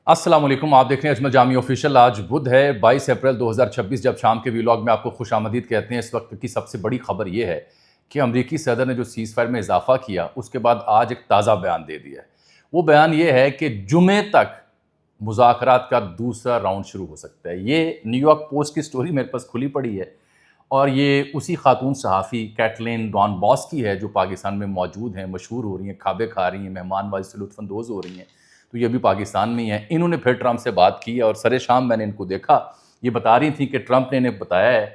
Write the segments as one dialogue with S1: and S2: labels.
S1: السلام علیکم، آپ دیکھ رہے ہیں اجمل جامی آفیشیل۔ آج بدھ ہے 22 اپریل 2026۔ جب شام کے ویلاگ میں آپ کو خوش آمدید کہتے ہیں، اس وقت کی سب سے بڑی خبر یہ ہے کہ امریکی صدر نے جو سیز فائر میں اضافہ کیا اس کے بعد آج ایک تازہ بیان دے دیا ہے۔ وہ بیان یہ ہے کہ جمعے تک مذاکرات کا دوسرا راؤنڈ شروع ہو سکتا ہے۔ یہ نیو یارک پوسٹ کی سٹوری میرے پاس کھلی پڑی ہے اور یہ اسی خاتون صحافی کیٹلین ڈان باس کی ہے جو پاکستان میں موجود ہیں، مشہور ہو رہی ہیں، کھابے کھا رہی ہیں، مہمان نوازی سے لطف اندوز ہو رہی ہیں۔ تو یہ بھی پاکستان میں ہی ہیں۔ انہوں نے پھر ٹرمپ سے بات کی اور سر شام میں نے ان کو دیکھا، یہ بتا رہی تھیں کہ ٹرمپ نے انہیں بتایا ہے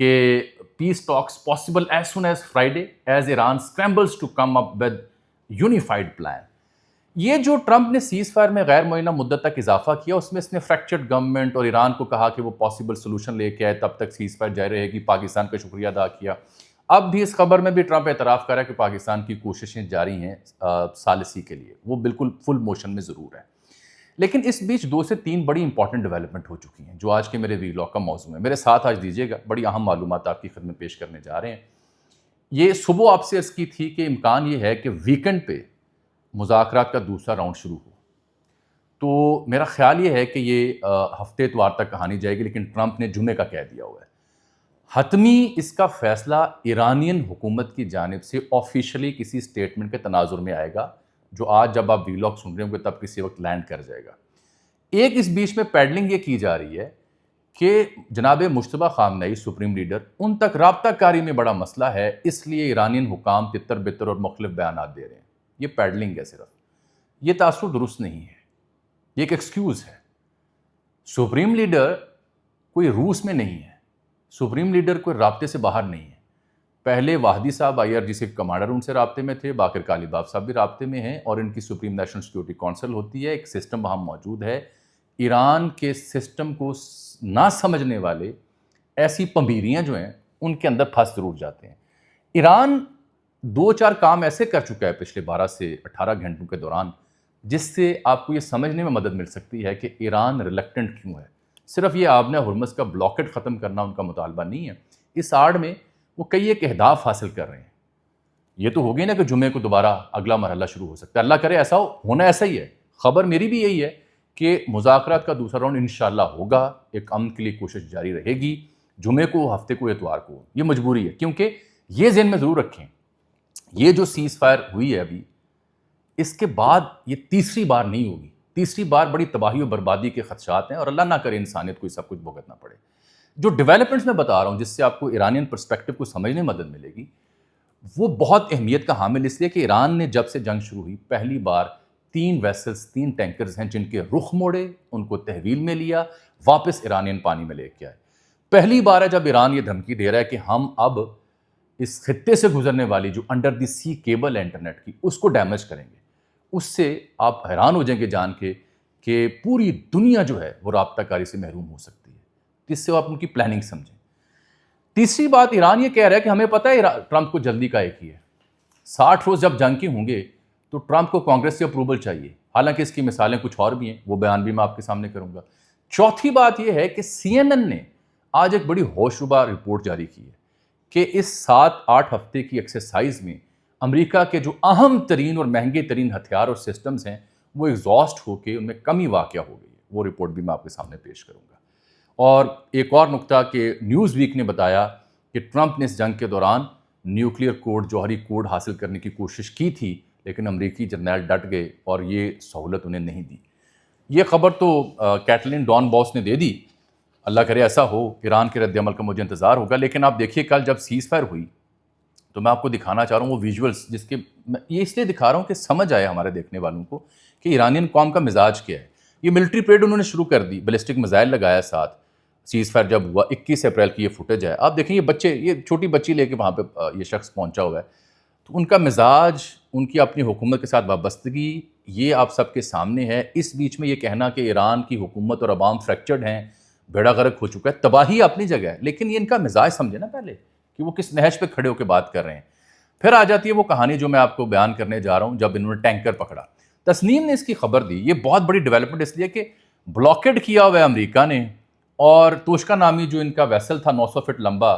S1: کہ peace talks possible as soon as Friday as Iran scrambles to come up with unified plan. یہ جو ٹرمپ نے سیز فائر میں غیر معینہ مدت تک اضافہ کیا، اس میں اس نے فریکچرڈ گورنمنٹ اور ایران کو کہا کہ وہ پاسبل سولوشن لے کے آئے، تب تک سیز فائر جاری رہے گی، پاکستان کا شکریہ ادا کیا۔ اب بھی اس خبر میں بھی ٹرمپ اعتراف کر رہا ہے کہ پاکستان کی کوششیں جاری ہیں ثالثی کے لیے، وہ بالکل فل موشن میں ضرور ہے۔ لیکن اس بیچ 2 سے 3 بڑی امپورٹنٹ ڈیولپمنٹ ہو چکی ہیں جو آج کے میرے ویلاگ کا موضوع ہے۔ میرے ساتھ آج دیجیے گا، بڑی اہم معلومات آپ کی خدمت پیش کرنے جا رہے ہیں۔ یہ صبح آپ سے عرض کی تھی کہ امکان یہ ہے کہ ویکنڈ پہ مذاکرات کا دوسرا راؤنڈ شروع ہو، تو میرا خیال یہ ہے کہ یہ ہفتے اتوار تک کہانی جائے گی، لیکن ٹرمپ نے جمعے کا کہہ دیا ہوا ہے۔ حتمی اس کا فیصلہ ایرانین حکومت کی جانب سے آفیشلی کسی سٹیٹمنٹ کے تناظر میں آئے گا، جو آج جب آپ ویلاگ سن رہے ہوں گے تب کسی وقت لینڈ کر جائے گا۔ ایک اس بیچ میں پیڈلنگ یہ کی جا رہی ہے کہ جناب مجتبیٰ خامنئی سپریم لیڈر، ان تک رابطہ کاری میں بڑا مسئلہ ہے، اس لیے ایرانین حکام تتر بتر اور مختلف بیانات دے رہے ہیں۔ یہ پیڈلنگ ہے صرف، یہ تاثر درست نہیں ہے، یہ ایک ایکسکیوز ہے۔ سپریم لیڈر کوئی روس میں نہیں ہے، سپریم لیڈر کوئی رابطے سے باہر نہیں ہے۔ پہلے واحدی صاحب IRGC کے کمانڈر ان سے رابطے میں تھے، باقر کالیباف صاحب بھی رابطے میں ہیں، اور ان کی سپریم نیشنل سیکورٹی کونسل ہوتی ہے، ایک سسٹم وہاں موجود ہے۔ ایران کے سسٹم کو نہ سمجھنے والے ایسی پمبیریاں جو ہیں ان کے اندر پھنس ضرور جاتے ہیں۔ ایران 2-4 کام ایسے کر چکا ہے پچھلے 12 سے 18 گھنٹوں کے دوران، جس سے آپ کو یہ سمجھنے میں مدد مل سکتی ہے کہ ایران ریلیکٹنٹ کیوں ہے۔ صرف یہ آبنہ ہرمز کا بلاکٹ ختم کرنا ان کا مطالبہ نہیں ہے، اس آڑ میں وہ کئی ایک اہداف حاصل کر رہے ہیں۔ یہ تو ہو گئی نا کہ جمعے کو دوبارہ اگلا مرحلہ شروع ہو سکتا ہے، اللہ کرے ایسا ہونا ایسا ہی ہے۔ خبر میری بھی یہی ہے کہ مذاکرات کا دوسرا راؤنڈ انشاءاللہ ہوگا، ایک امن کے لیے کوشش جاری رہے گی، جمعے کو، ہفتے کو، اتوار کو۔ یہ مجبوری ہے، کیونکہ یہ ذہن میں ضرور رکھیں، یہ جو سیز فائر ہوئی ہے ابھی، اس کے بعد یہ تیسری بار نہیں ہوگی۔ تیسری بار بڑی تباہی و بربادی کے خدشات ہیں، اور اللہ نہ کرے انسانیت کو یہ سب کچھ بھگتنا پڑے۔ جو ڈیولپمنٹس میں بتا رہا ہوں، جس سے آپ کو ایرانین پرسپیکٹو کو سمجھنے میں مدد ملے گی، وہ بہت اہمیت کا حامل اس لیے کہ ایران نے جب سے جنگ شروع ہوئی، پہلی بار 3 ویسلز، 3 ٹینکرز ہیں جن کے رخ موڑے، ان کو تحویل میں لیا، واپس ایرانین پانی میں لے کے آئے۔ پہلی بار ہے جب ایران یہ دھمکی دے رہا ہے کہ ہم اب اس خطے سے گزرنے والی جو انڈر دی سی کیبل ہے انٹرنیٹ کی، اس کو ڈیمیج کریں گے۔ اس سے آپ حیران ہو جائیں گے جان کے کہ پوری دنیا جو ہے وہ رابطہ کاری سے محروم ہو سکتی ہے، جس سے آپ ان کی پلاننگ سمجھیں۔ تیسری بات، ایران یہ کہہ رہا ہے کہ ہمیں پتہ ہے ٹرمپ کو جلدی کا ایک ہی ہے، 60 روز جب جنگ کے ہوں گے تو ٹرمپ کو کانگریس سے اپروول چاہیے، حالانکہ اس کی مثالیں کچھ اور بھی ہیں، وہ بیان بھی میں آپ کے سامنے کروں گا۔ چوتھی بات یہ ہے کہ CNN نے آج ایک بڑی ہوش ربا رپورٹ جاری کی ہے کہ اس 7-8 ہفتے کی ایکسرسائز میں امریکہ کے جو اہم ترین اور مہنگے ترین ہتھیار اور سسٹمز ہیں وہ ایگزاسٹ ہو کے ان میں کمی واقع ہو گئی ہے۔ وہ رپورٹ بھی میں آپ کے سامنے پیش کروں گا۔ اور ایک اور نقطہ کہ نیوز ویک نے بتایا کہ ٹرمپ نے اس جنگ کے دوران نیوکلیئر کوڈ، جوہری کوڈ حاصل کرنے کی کوشش کی تھی، لیکن امریکی جرنیل ڈٹ گئے اور یہ سہولت انہیں نہیں دی۔ یہ خبر تو کیٹلین ڈان باس نے دے دی، اللہ کرے ایسا ہو، ایران کے رد عمل کا مجھے انتظار ہوگا۔ لیکن آپ دیکھیے کل جب سیز فائر ہوئی تو میں آپ کو دکھانا چاہ رہا ہوں وہ ویژولز، جس کے میں یہ اس لیے دکھا رہا ہوں کہ سمجھ آئے ہمارے دیکھنے والوں کو کہ ایرانین قوم کا مزاج کیا ہے۔ یہ ملٹری پریڈ انہوں نے شروع کر دی، بیلسٹک میزائل لگایا ساتھ، سیز فائر جب ہوا 21 اپریل کی یہ فوٹیج ہے۔ آپ دیکھیں یہ بچے، یہ چھوٹی بچی لے کے وہاں پہ یہ شخص پہنچا ہوا ہے، تو ان کا مزاج، ان کی اپنی حکومت کے ساتھ وابستگی، یہ آپ سب کے سامنے ہے۔ اس بیچ میں یہ کہنا کہ ایران کی حکومت اور عوام فریکچرڈ ہیں، بیڑا غرق ہو چکا ہے، تباہی اپنی جگہ ہے، لیکن یہ ان کا مزاج سمجھے نا پہلے کہ وہ کس نہج پہ کھڑے ہو کے بات کر رہے ہیں۔ پھر آ جاتی ہے وہ کہانی جو میں آپ کو بیان کرنے جا رہا ہوں، جب انہوں نے ٹینکر پکڑا۔ تسنیم نے اس کی خبر دی، یہ بہت بڑی ڈیولپمنٹ اس لیے کہ بلاکڈ کیا ہوا ہے امریکہ نے، اور توشکا نامی جو ان کا ویسل تھا 900 فٹ لمبا،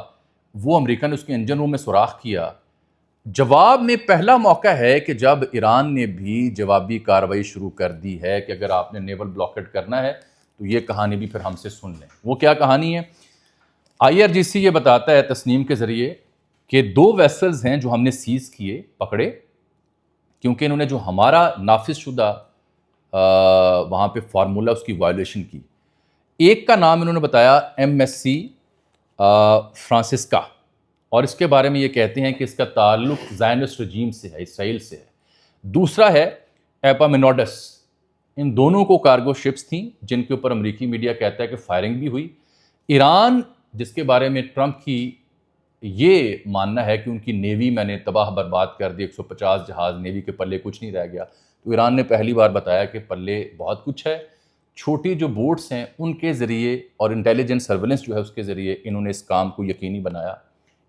S1: وہ امریکہ نے اس کے انجن روم میں سوراخ کیا، جواب میں پہلا موقع ہے کہ جب ایران نے بھی جوابی کارروائی شروع کر دی ہے کہ اگر آپ نے نیول بلاکیڈ کرنا ہے تو یہ کہانی بھی پھر ہم سے سن لیں۔ وہ کیا کہانی ہے؟ IRGC یہ بتاتا ہے تسنیم کے ذریعے کہ 2 ویسلز ہیں جو ہم نے سیز کیے، پکڑے، کیونکہ انہوں نے جو ہمارا نافذ شدہ وہاں پہ فارمولہ اس کی وائلیشن کی۔ ایک کا نام انہوں نے بتایا MSC فرانسسکا، اور اس کے بارے میں یہ کہتے ہیں کہ اس کا تعلق زائنسٹ رجیم سے ہے، اسرائیل سے ہے۔ دوسرا ہے ایپامینوڈس۔ ان دونوں کو کارگو شپس تھیں جن کے اوپر امریکی میڈیا کہتا ہے کہ فائرنگ بھی ہوئی۔ ایران، جس کے بارے میں ٹرمپ کی یہ ماننا ہے کہ ان کی نیوی میں نے تباہ برباد کر دی، 150 جہاز، نیوی کے پلے کچھ نہیں رہ گیا، تو ایران نے پہلی بار بتایا کہ پلے بہت کچھ ہے۔ چھوٹی جو بوٹس ہیں ان کے ذریعے اور انٹیلیجنس سرویلنس جو ہے اس کے ذریعے انہوں نے اس کام کو یقینی بنایا۔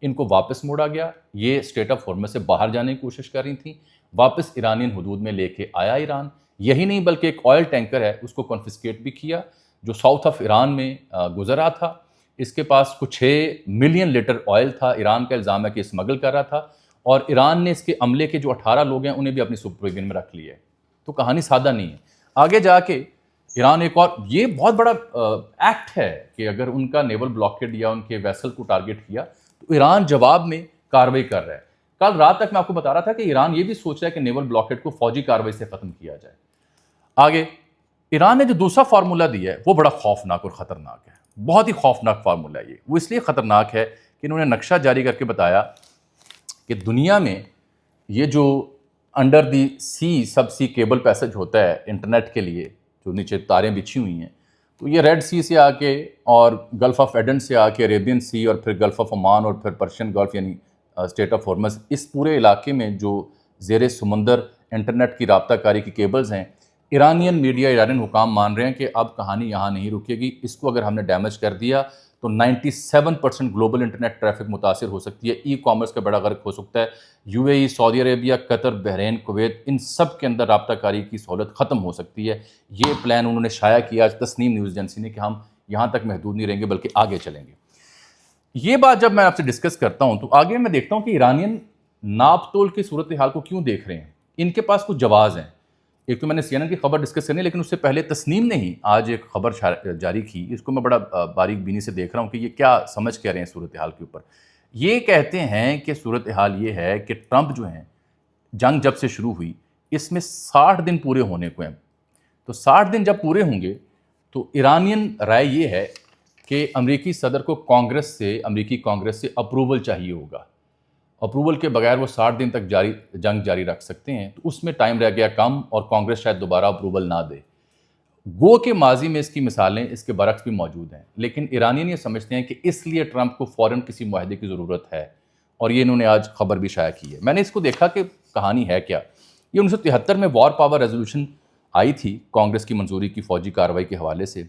S1: ان کو واپس موڑا گیا، یہ اسٹریٹ آف ہارمز سے باہر جانے کی کوشش کر رہی تھیں، واپس ایرانین حدود میں لے کے آیا ایران۔ یہی نہیں بلکہ ایک آئل ٹینکر ہے اس کو کنفسکیٹ بھی کیا جو ساؤتھ آف ایران میں گزرا تھا۔ اس کے پاس کچھ 6 ملین لیٹر آئل تھا۔ ایران کا الزام ہے کہ اسمگل کر رہا تھا، اور ایران نے اس کے عملے کے جو 18 لوگ ہیں انہیں بھی اپنی سپرویژن میں رکھ لیے۔ تو کہانی سادہ نہیں ہے۔ آگے جا کے ایران ایک اور، یہ بہت بڑا ایکٹ ہے کہ اگر ان کا نیول بلاکیڈ یا ان کے ویسل کو ٹارگٹ کیا تو ایران جواب میں کارروائی کر رہا ہے۔ کل رات تک میں آپ کو بتا رہا تھا کہ ایران یہ بھی سوچ رہا ہے کہ نیول بلاکیڈ کو فوجی کارروائی سے ختم کیا جائے۔ آگے ایران نے جو دوسرا فارمولہ دیا ہے وہ بڑا خوفناک اور خطرناک ہے، بہت ہی خوفناک فارمولہ ہے یہ۔ وہ اس لیے خطرناک ہے کہ انہوں نے نقشہ جاری کر کے بتایا کہ دنیا میں یہ جو under the sea subsea cable passage ہوتا ہے انٹرنیٹ کے لیے، جو نیچے تاریں بچھی ہوئی ہیں، تو یہ ریڈ سی سے آ کے اور گلف آف ایڈن سے آ کے عربین سی اور پھر گلف آف عمان اور پھر پرشین گلف یعنی اسٹیٹ آف ہارمز، اس پورے علاقے میں جو زیر سمندر انٹرنیٹ کی رابطہ کاری کی کیبلز ہیں، ایرانین میڈیا، ایرانین حکام مان رہے ہیں کہ اب کہانی یہاں نہیں رکے گی۔ اس کو اگر ہم نے ڈیمیج کر دیا تو 97% گلوبل انٹرنیٹ ٹریفک متاثر ہو سکتی ہے، ای کامرس کا بڑا غرق ہو سکتا ہے، UAE، سعودی عربیہ، قطر، بحرین، کویت، ان سب کے اندر رابطہ کاری کی سہولت ختم ہو سکتی ہے۔ یہ پلان انہوں نے شائع کیا آج تسنیم نیوز ایجنسی نے کہ ہم یہاں تک محدود نہیں رہیں گے بلکہ آگے چلیں گے۔ یہ بات جب میں آپ سے ڈسکس کرتا ہوں تو آگے میں دیکھتا ہوں کہ ایرانین ناپ تول کی صورتحال کو کیوں دیکھ رہے ہیں۔ ان کے پاس کچھ جواز ہیں۔ ایک تو میں نے CNN کی خبر ڈسکس کرنی، لیکن اس سے پہلے تسنیم نے ہی آج ایک خبر جاری کی، اس کو میں بڑا باریک بینی سے دیکھ رہا ہوں کہ یہ کیا سمجھ کہہ رہے ہیں صورتحال کے اوپر۔ یہ کہتے ہیں کہ صورتحال یہ ہے کہ ٹرمپ جو ہیں، جنگ جب سے شروع ہوئی اس میں 60 دن پورے ہونے کو ہیں، تو 60 دن جب پورے ہوں گے تو ایرانین رائے یہ ہے کہ امریکی صدر کو امریکی کانگریس سے اپروول چاہیے ہوگا۔ اپروول کے بغیر وہ 60 دن تک جنگ جاری رکھ سکتے ہیں، تو اس میں ٹائم رہ گیا کم، اور کانگریس شاید دوبارہ اپروول نہ دے۔ گو کہ ماضی میں اس کی مثالیں اس کے برعکس بھی موجود ہیں، لیکن ایرانین یہ سمجھتے ہیں کہ اس لیے ٹرمپ کو فوراً کسی معاہدے کی ضرورت ہے، اور یہ انہوں نے آج خبر بھی شائع کی ہے۔ میں نے اس کو دیکھا کہ کہانی ہے کیا۔ یہ 1973 میں وار پاور ریزولوشن آئی تھی کانگریس کی منظوری کی فوجی کارروائی کے حوالے سے،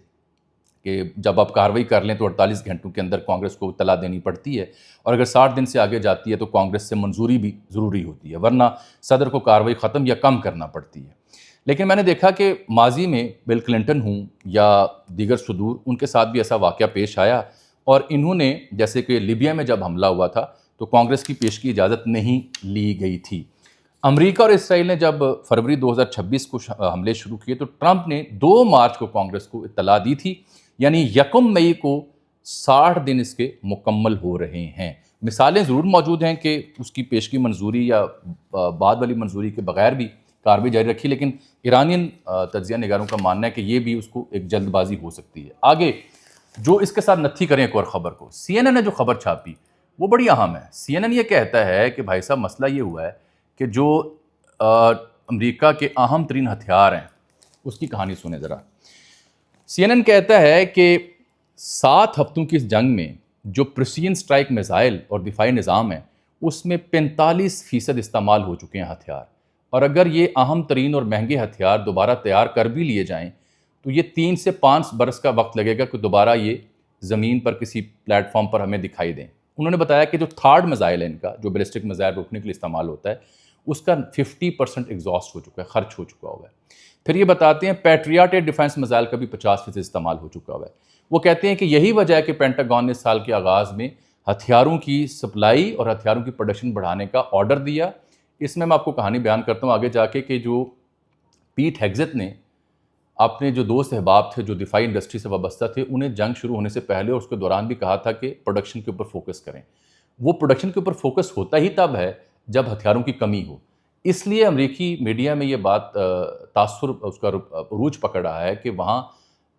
S1: کہ جب آپ کارروائی کر لیں تو 48 گھنٹوں کے اندر کانگریس کو اطلاع دینی پڑتی ہے، اور اگر 60 دن سے آگے جاتی ہے تو کانگریس سے منظوری بھی ضروری ہوتی ہے، ورنہ صدر کو کارروائی ختم یا کم کرنا پڑتی ہے۔ لیکن میں نے دیکھا کہ ماضی میں بل کلنٹن ہوں یا دیگر صدور، ان کے ساتھ بھی ایسا واقعہ پیش آیا، اور انہوں نے جیسے کہ لیبیا میں جب حملہ ہوا تھا تو کانگریس کی پیش کی اجازت نہیں لی گئی تھی۔ امریکہ اور اسرائیل نے جب فروری 2026 کو حملے شروع کیے تو ٹرمپ نے 2 مارچ کو کانگریس کو اطلاع دی تھی، یعنی 1 مئی کو 60 دن اس کے مکمل ہو رہے ہیں۔ مثالیں ضرور موجود ہیں کہ اس کی پیشگی منظوری یا بعد والی منظوری کے بغیر بھی کارروائی جاری رکھی، لیکن ایرانین تجزیہ نگاروں کا ماننا ہے کہ یہ بھی اس کو ایک جلد بازی ہو سکتی ہے۔ آگے جو اس کے ساتھ نتھی کریں ایک اور خبر کو، CNN نے جو خبر چھاپی وہ بڑی اہم ہے۔ CNN یہ کہتا ہے کہ بھائی صاحب مسئلہ یہ ہوا ہے کہ جو امریکہ کے اہم ترین ہتھیار ہیں اس کی کہانی سنیں ذرا۔ CNN کہتا ہے کہ 7 ہفتوں کی اس جنگ میں جو پریسیجن سٹرائک میزائل اور دفاعی نظام ہیں اس میں 45% استعمال ہو چکے ہیں ہتھیار، اور اگر یہ اہم ترین اور مہنگے ہتھیار دوبارہ تیار کر بھی لیے جائیں تو یہ 3 سے 5 برس کا وقت لگے گا کہ دوبارہ یہ زمین پر کسی پلیٹ فارم پر ہمیں دکھائی دیں۔ انہوں نے بتایا کہ جو تھرڈ میزائل ہے ان کا، جو بیلسٹک میزائل روکنے کے لیے استعمال ہوتا ہے، اس کا 50% ایگزاسٹ ہو چکا ہے، خرچ ہو چکا ہوا ہے۔ پھر یہ بتاتے ہیں پیٹریاٹ ڈیفنس میزائل کا بھی 50% استعمال ہو چکا ہوا ہے۔ وہ کہتے ہیں کہ یہی وجہ ہے کہ پینٹاگون نے اس سال کے آغاز میں ہتھیاروں کی سپلائی اور ہتھیاروں کی پروڈکشن بڑھانے کا آرڈر دیا۔ اس میں آپ کو کہانی بیان کرتا ہوں آگے جا کے کہ جو پیٹ ہیگزت نے اپنے جو دوست احباب تھے جو دفاعی انڈسٹری سے وابستہ تھے انہیں جنگ شروع ہونے سے پہلے اور اس کے دوران بھی کہا تھا کہ پروڈکشن کے اوپر فوکس کریں۔ وہ پروڈکشن کے اوپر فوکس ہوتا ہی تب ہے جب ہتھیاروں کی کمی ہو۔ اس لیے امریکی میڈیا میں یہ بات تاثر اس کا عروج پکڑ رہا ہے کہ وہاں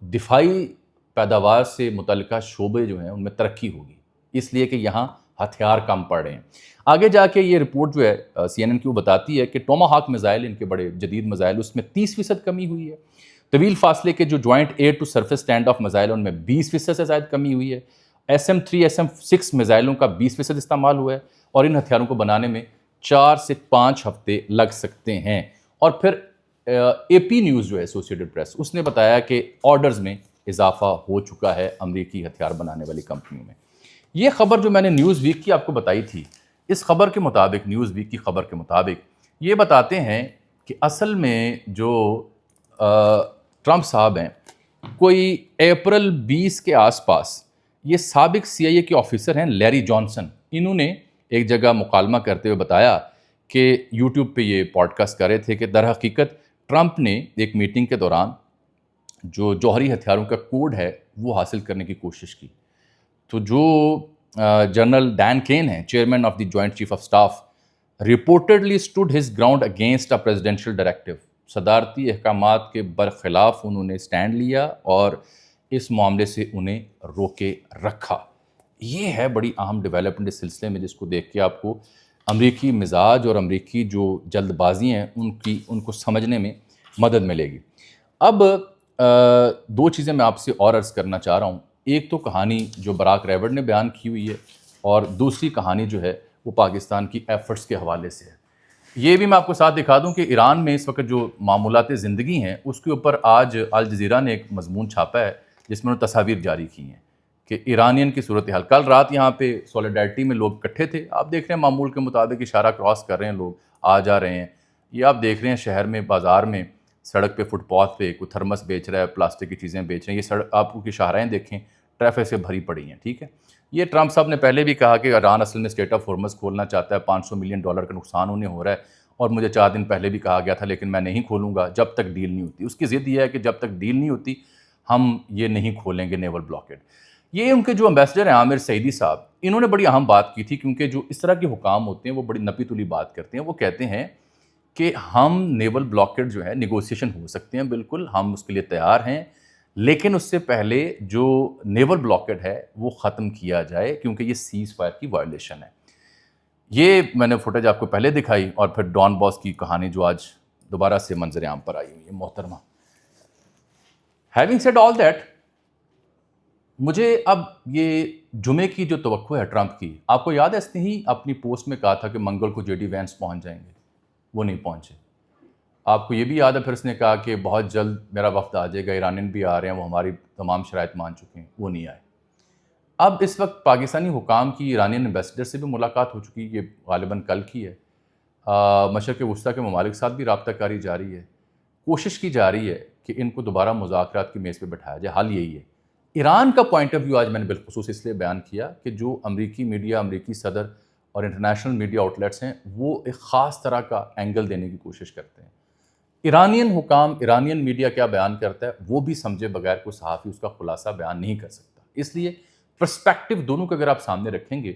S1: دفاعی پیداوار سے متعلقہ شعبے جو ہیں ان میں ترقی ہوگی، اس لیے کہ یہاں ہتھیار کم پڑ رہے ہیں۔ آگے جا کے یہ رپورٹ جو ہے CNN کی وہ بتاتی ہے کہ ٹوما ہاک میزائل، ان کے بڑے جدید میزائل، اس میں 30% کمی ہوئی ہے۔ طویل فاصلے کے جو joint air to surface stand off missile ان میں 20% سے زائد کمی ہوئی ہے۔ SM-3 SM-6 میزائلوں کا 20% استعمال ہوا ہے اور ان ہتھیاروں کو بنانے میں 4 سے 5 ہفتے لگ سکتے ہیں۔ اور پھر AP نیوز جو ہے ایسوسیٹڈ پریس، اس نے بتایا کہ آرڈرز میں اضافہ ہو چکا ہے امریکی ہتھیار بنانے والی کمپنیوں میں۔ یہ خبر جو میں نے نیوز ویک کی آپ کو بتائی تھی، اس خبر کے مطابق، نیوز ویک کی خبر کے مطابق یہ بتاتے ہیں کہ اصل میں جو ٹرمپ صاحب ہیں، کوئی اپریل 20 کے آس پاس یہ سابق CIA کے آفیسر ہیں لیری جانسن، انہوں نے ایک جگہ مکالمہ کرتے ہوئے بتایا کہ یوٹیوب پہ یہ پوڈ کاسٹ کر رہے تھے کہ در حقیقت ٹرمپ نے ایک میٹنگ کے دوران جو جوہری ہتھیاروں کا کوڈ ہے وہ حاصل کرنے کی کوشش کی۔ تو جو جنرل ڈین کین ہیں، chairman of the joint chief of staff, reportedly stood his ground against a presidential directive, صدارتی احکامات کے برخلاف انہوں نے سٹینڈ لیا اور اس معاملے سے انہیں روکے رکھا۔ یہ ہے بڑی اہم ڈیولپمنٹ اس سلسلے میں، جس کو دیکھ کے آپ کو امریکی مزاج اور امریکی جو جلد بازی ہیں ان کو سمجھنے میں مدد ملے گی۔ اب دو چیزیں میں آپ سے اور عرض کرنا چاہ رہا ہوں۔ ایک تو کہانی جو براک ریورڈ نے بیان کی ہوئی ہے، اور دوسری کہانی جو ہے وہ پاکستان کی ایفرٹس کے حوالے سے ہے۔ یہ بھی میں آپ کو ساتھ دکھا دوں کہ ایران میں اس وقت جو معمولات زندگی ہیں اس کے اوپر آج الجزیرہ نے ایک مضمون چھاپا ہے جس میں انہوں نے تصاویر جاری کی ہیں کہ ایرانین کی صورتحال۔ کل رات یہاں پہ سولیڈیرٹی میں لوگ اکٹھے تھے، آپ دیکھ رہے ہیں معمول کے مطابق اشارہ کراس کر رہے ہیں، لوگ آ جا رہے ہیں۔ یہ آپ دیکھ رہے ہیں شہر میں، بازار میں، سڑک پہ، فٹ پاتھ پہ کوئی تھرمس بیچ رہا ہے، پلاسٹک کی چیزیں بیچ رہے ہیں۔ یہ سڑک آپ کی شاہراہیں دیکھیں، ٹریفک سے بھری پڑی ہیں، ٹھیک ہے۔ یہ ٹرمپ صاحب نے پہلے بھی کہا کہ ایران اصل میں اسٹیٹ آف ہارمز کھولنا چاہتا ہے، $500 ملین کا نقصان انہیں ہو رہا ہے، اور مجھے 4 دن پہلے بھی کہا گیا تھا لیکن میں نہیں کھولوں گا جب تک ڈیل نہیں ہوتی۔ اس کی ضد یہ ہے کہ جب تک ڈیل نہیں ہوتی ہم یہ نہیں کھولیں گے نیول بلاکیڈ۔ یہ ان کے جو امبیسڈر ہیں عامر سعیدی صاحب، انہوں نے بڑی اہم بات کی تھی، کیونکہ جو اس طرح کے حکام ہوتے ہیں وہ بڑی نپی تلی بات کرتے ہیں۔ وہ کہتے ہیں کہ ہم نیول بلاکیڈ جو ہے نیگوسیشن ہو سکتے ہیں، بالکل ہم اس کے لیے تیار ہیں، لیکن اس سے پہلے جو نیول بلاکیڈ ہے وہ ختم کیا جائے، کیونکہ یہ سیز فائر کی وائلیشن ہے۔ یہ میں نے فوٹیج آپ کو پہلے دکھائی، اور پھر ڈان باس کی کہانی جو آج دوبارہ سے منظر عام پر آئی ہوئی ہے، محترمہ۔ ہیونگ سیڈ آل دیٹ، مجھے اب یہ جمعے کی جو توقع ہے ٹرمپ کی، آپ کو یاد ہے اس نے ہی اپنی پوسٹ میں کہا تھا کہ منگل کو JD وینس پہنچ جائیں گے، وہ نہیں پہنچے۔ آپ کو یہ بھی یاد ہے پھر اس نے کہا کہ بہت جلد میرا وفد آ جائے گا، ایرانین بھی آ رہے ہیں، وہ ہماری تمام شرائط مان چکے ہیں، وہ نہیں آئے۔ اب اس وقت پاکستانی حکام کی ایرانین ایمبیسڈر سے بھی ملاقات ہو چکی، یہ غالباً کل کی ہے۔ مشرق وسطیٰ کے ممالک ساتھ بھی رابطہ کاری جاری ہے، کوشش کی جا رہی ہے کہ ان کو دوبارہ مذاکرات کی میز پہ بٹھایا جائے۔ حل یہی ہے۔ ایران کا پوائنٹ آف ویو آج میں نے بالخصوص اس لیے بیان کیا کہ جو امریکی میڈیا، امریکی صدر اور انٹرنیشنل میڈیا آؤٹ لیٹس ہیں وہ ایک خاص طرح کا اینگل دینے کی کوشش کرتے ہیں۔ ایرانین حکام، ایرانین میڈیا کیا بیان کرتا ہے وہ بھی سمجھے بغیر کوئی صحافی اس کا خلاصہ بیان نہیں کر سکتا۔ اس لیے پرسپیکٹو دونوں کو اگر آپ سامنے رکھیں گے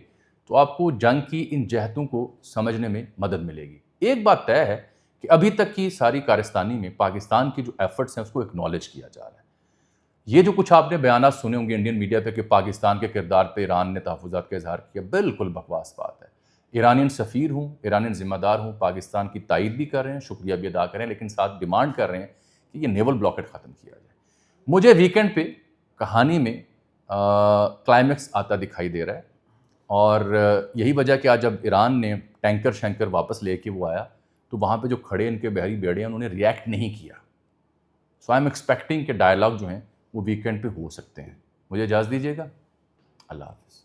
S1: تو آپ کو جنگ کی ان جہتوں کو سمجھنے میں مدد ملے گی۔ ایک بات طے ہے کہ ابھی تک کی ساری کارستانی میں پاکستان کی جو ایفرٹس ہیں اس کو اکنالج کیا جا رہا ہے۔ یہ جو کچھ آپ نے بیانات سنے ہوں گے انڈین میڈیا پہ کہ پاکستان کے کردار پہ ایران نے تحفظات کا اظہار کیا، بالکل بکواس بات ہے۔ ایرانین سفیر ہوں، ایرانین ذمہ دار ہوں، پاکستان کی تائید بھی کر رہے ہیں، شکریہ بھی ادا کریں، لیکن ساتھ ڈیمانڈ کر رہے ہیں کہ یہ نیول بلاکیڈ ختم کیا جائے۔ مجھے ویکینڈ پہ کہانی میں کلائمیکس آتا دکھائی دے رہا ہے، اور یہی وجہ کہ آج جب ایران نے ٹینکر شینکر واپس لے کے وہ آیا تو وہاں پہ جو کھڑے ان کے بحری بیڑے ہیں انہوں نے ریئیکٹ نہیں کیا۔ سو آئی ایم ایکسپیکٹنگ کہ ڈائلاگ جو ہیں وہ ویکینڈ پہ ہو سکتے ہیں۔ مجھے اجازت دیجیے گا، اللہ حافظ۔